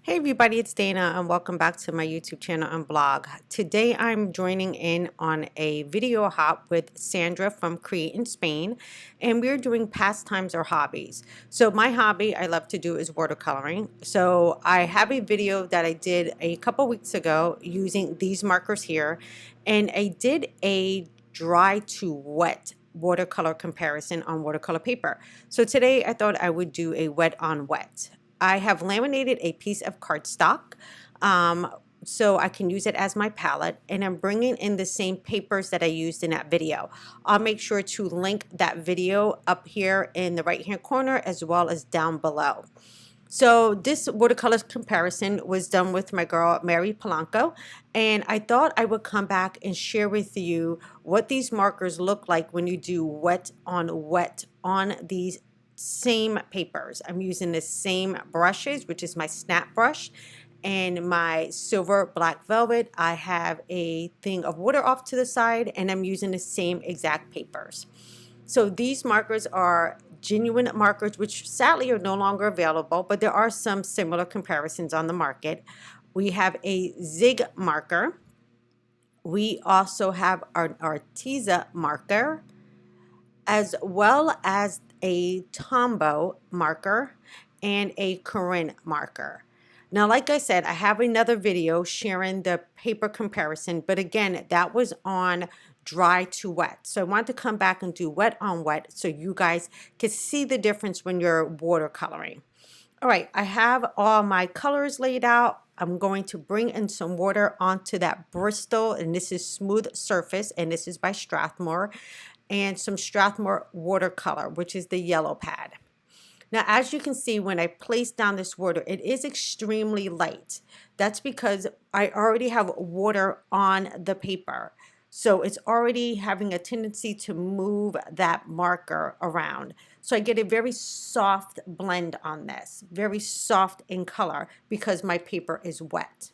Hey everybody, it's Dana and welcome back to my YouTube channel and blog. Today I'm joining in on a video hop with Sandra from Create in Spain, and we're doing pastimes or hobbies. So my hobby I love to do is watercoloring. So I have a video that I did a couple weeks ago using these markers here, and I did a dry to wet watercolor comparison on watercolor paper. So today I thought I would do a wet on wet. I have laminated a piece of cardstock so I can use it as my palette, and I'm bringing in the same papers that I used in that video. I'll make sure to link that video up here in the right hand corner as well as down below. So this watercolor comparison was done with my girl Mary Polanco, and I thought I would come back and share with you what these markers look like when you do wet on these same papers. I'm using the same brushes, which is my snap brush and my silver black velvet. I have a thing of water off to the side, and I'm using the same exact papers. So these markers are genuine markers, which sadly are no longer available, but there are some similar comparisons on the market. We have a Zig marker. We also have an ARTEZA marker, as well as a Tombow marker and a Corinne marker. Now, like I said, I have another video sharing the paper comparison, but again, that was on dry to wet. So I wanted to come back and do wet on wet so you guys can see the difference when you're watercoloring. All right, I have all my colors laid out. I'm going to bring in some water onto that Bristol, and this is Smooth Surface, and this is by Strathmore, and some Strathmore watercolor, which is the yellow pad. Now, as you can see, when I place down this water, it is extremely light. That's because I already have water on the paper. So it's already having a tendency to move that marker around. So I get a very soft blend on this, very soft in color because my paper is wet.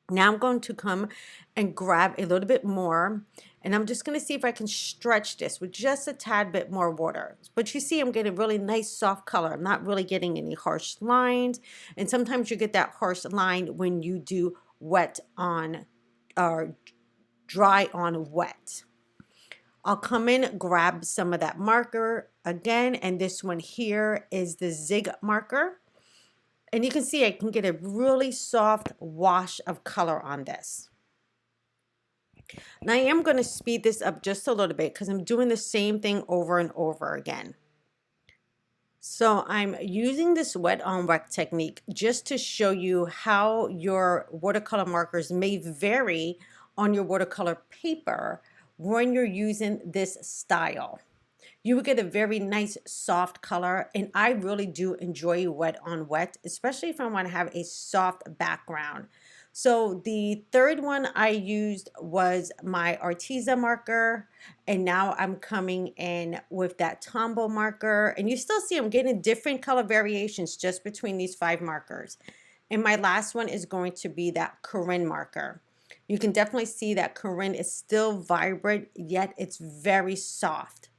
Now I'm going to come and grab a little bit more, and I'm just going to see if I can stretch this with just a tad bit more water. But you see I'm getting really nice soft color. I'm not really getting any harsh lines, and sometimes you get that harsh line when you do wet on or dry on wet. I'll come in, grab some of that marker again, and this one here is the Zig marker. And you can see I can get a really soft wash of color on this. Now I am going to speed this up just a little bit because I'm doing the same thing over and over again. So I'm using this wet on wet technique just to show you how your watercolor markers may vary on your watercolor paper when you're using this style. You will get a very nice soft color, and I really do enjoy wet on wet, especially if I want to have a soft background. So the third one I used was my ARTEZA marker, and now I'm coming in with that Tombow marker, and you still see I'm getting different color variations just between these 5 markers. And my last one is going to be that Corinne marker. You can definitely see that Corinne is still vibrant, yet it's very soft.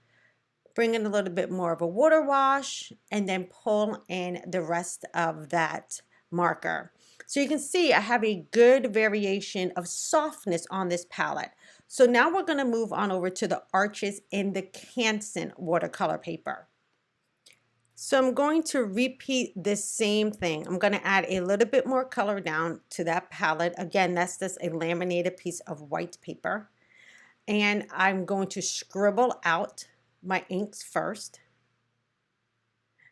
Bring in a little bit more of a water wash and then pull in the rest of that marker. So you can see I have a good variation of softness on this palette. So now we're going to move on over to the arches in the Canson watercolor paper. So I'm going to repeat this same thing. I'm going to add a little bit more color down to that palette. Again, that's just a laminated piece of white paper. And I'm going to scribble out my inks first,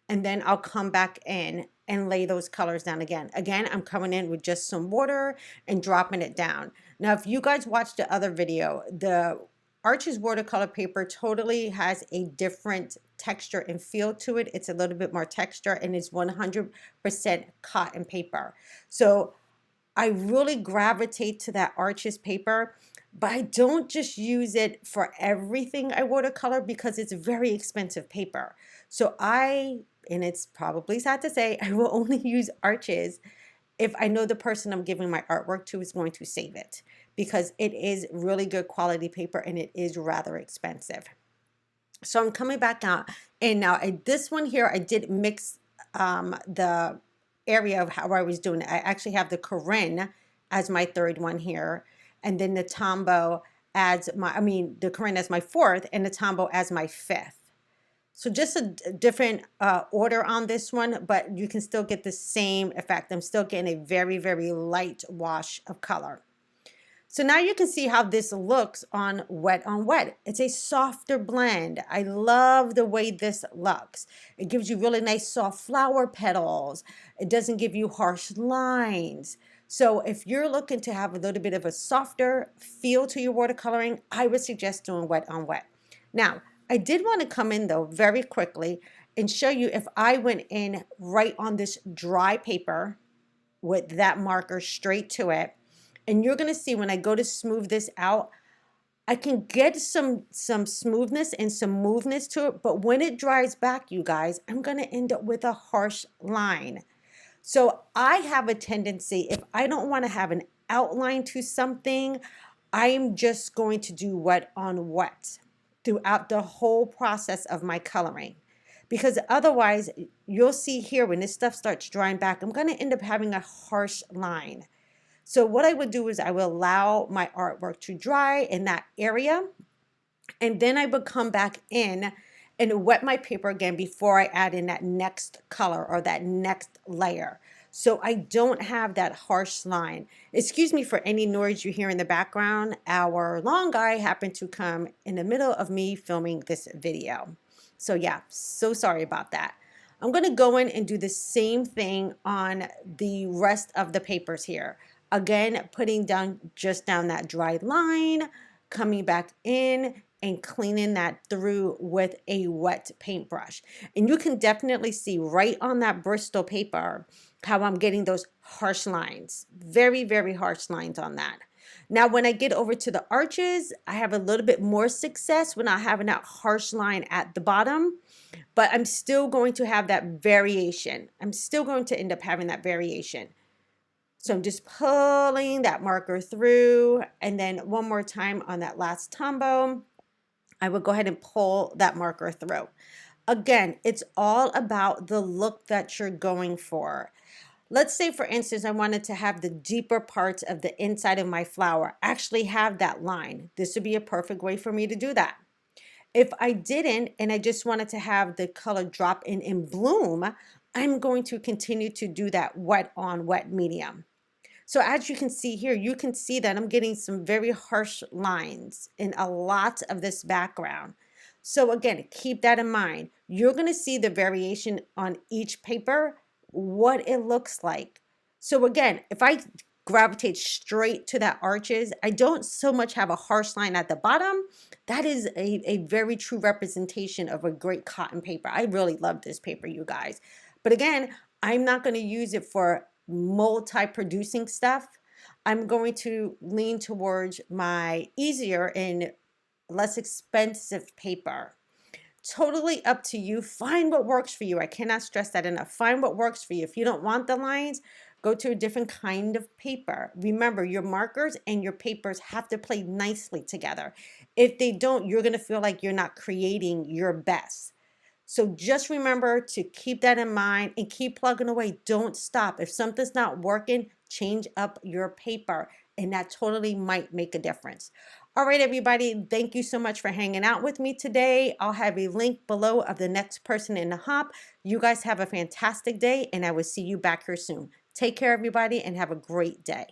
and then I'll come back in and lay those colors down again. Again, I'm coming in with just some water and dropping it down. Now, if you guys watched the other video, the Arches watercolor paper totally has a different texture and feel to it. It's a little bit more texture, and it's 100% cotton paper. So I really gravitate to that Arches paper, but I don't just use it for everything I watercolor because it's very expensive paper. So and it's probably sad to say, I will only use Arches if I know the person I'm giving my artwork to is going to save it, because it is really good quality paper and it is rather expensive. So I'm coming back out, and now this one here I did mix the area of how I was doing it. I actually have the Corinne as my third one here, and then the Tombow as the Corinne as my fourth, and the Tombow as my fifth. So just a different order on this one, but you can still get the same effect. I'm still getting a very, very light wash of color. So now you can see how this looks on wet. It's a softer blend. I love the way this looks. It gives you really nice soft flower petals. It doesn't give you harsh lines. So if you're looking to have a little bit of a softer feel to your watercoloring, I would suggest doing wet on wet. Now, I did want to come in though very quickly and show you if I went in right on this dry paper with that marker straight to it. And you're going to see when I go to smooth this out, I can get some smoothness and some moveness to it. But when it dries back, you guys, I'm going to end up with a harsh line. So I have a tendency, if I don't want to have an outline to something, I'm just going to do wet on wet throughout the whole process of my coloring. Because otherwise, you'll see here when this stuff starts drying back, I'm going to end up having a harsh line. So what I would do is I will allow my artwork to dry in that area, and then I would come back in and wet my paper again before I add in that next color or that next layer. So I don't have that harsh line. Excuse me for any noise you hear in the background. Our lawn guy happened to come in the middle of me filming this video. So yeah, so sorry about that. I'm going to go in and do the same thing on the rest of the papers here. Again, putting down just down that dry line, coming back in and cleaning that through with a wet paintbrush. And you can definitely see right on that Bristol paper how I'm getting those harsh lines. Very, very harsh lines on that. Now, when I get over to the arches, I have a little bit more success when I'm having that harsh line at the bottom, but I'm still going to have that variation. I'm still going to end up having that variation. So I'm just pulling that marker through, and then one more time on that last Tombow, I will go ahead and pull that marker through. Again, it's all about the look that you're going for. Let's say, for instance, I wanted to have the deeper parts of the inside of my flower actually have that line. This would be a perfect way for me to do that. If I didn't, and I just wanted to have the color drop in bloom, I'm going to continue to do that wet on wet medium. So as you can see here, you can see that I'm getting some very harsh lines in a lot of this background. So again, keep that in mind. You're going to see the variation on each paper, what it looks like. So again, if I gravitate straight to that arches, I don't so much have a harsh line at the bottom. That is a very true representation of a great cotton paper. I really love this paper, you guys. But again, I'm not going to use it for multi-producing stuff. I'm going to lean towards my easier and less expensive paper. Totally up to you. Find what works for you. I cannot stress that enough. Find what works for you. If you don't want the lines, go to a different kind of paper. Remember, your markers and your papers have to play nicely together. If they don't, you're going to feel like you're not creating your best. So just remember to keep that in mind and keep plugging away. Don't stop. If something's not working, change up your paper, and that totally might make a difference. All right, everybody, thank you so much for hanging out with me today. I'll have a link below of the next person in the hop. You guys have a fantastic day, and I will see you back here soon. Take care, everybody, and have a great day.